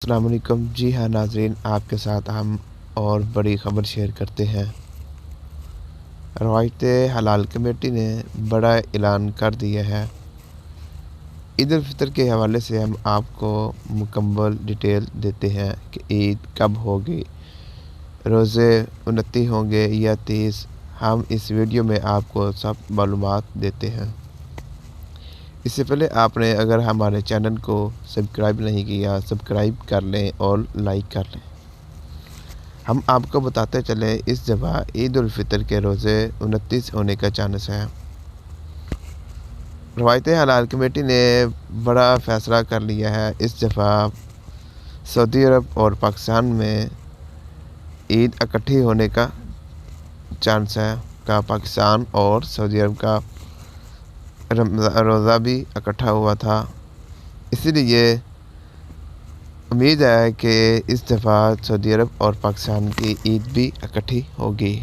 अस्सलाम वालेकुम। जी हाँ नाज़रीन, आपके साथ हम और बड़ी ख़बर शेयर करते हैं। रवायत हलाल कमेटी ने बड़ा ऐलान कर दिया है। ईद उल फ़ितर के हवाले से हम आपको मुकम्मल डिटेल देते हैं कि ईद कब होगी, रोज़े 29 होंगे या 30। हम इस वीडियो में आपको सब मालूमात देते हैं। इससे पहले आपने अगर हमारे चैनल को सब्सक्राइब नहीं किया, सब्सक्राइब कर लें और लाइक कर लें। हम आपको बताते चलें, इस दफ़ा ईद उल फ़ितर के रोज़े 29 होने का चांस है। रवायत हलाल कमेटी ने बड़ा फ़ैसला कर लिया है। इस दफ़ा सऊदी अरब और पाकिस्तान में ईद इकट्ठी होने का चांस है। पाकिस्तान और सऊदी अरब का रोज़ा भी इकट्ठा हुआ था, इसीलिए उम्मीद है कि इस दफ़ा सऊदी अरब और पाकिस्तान की ईद भी इकट्ठी होगी।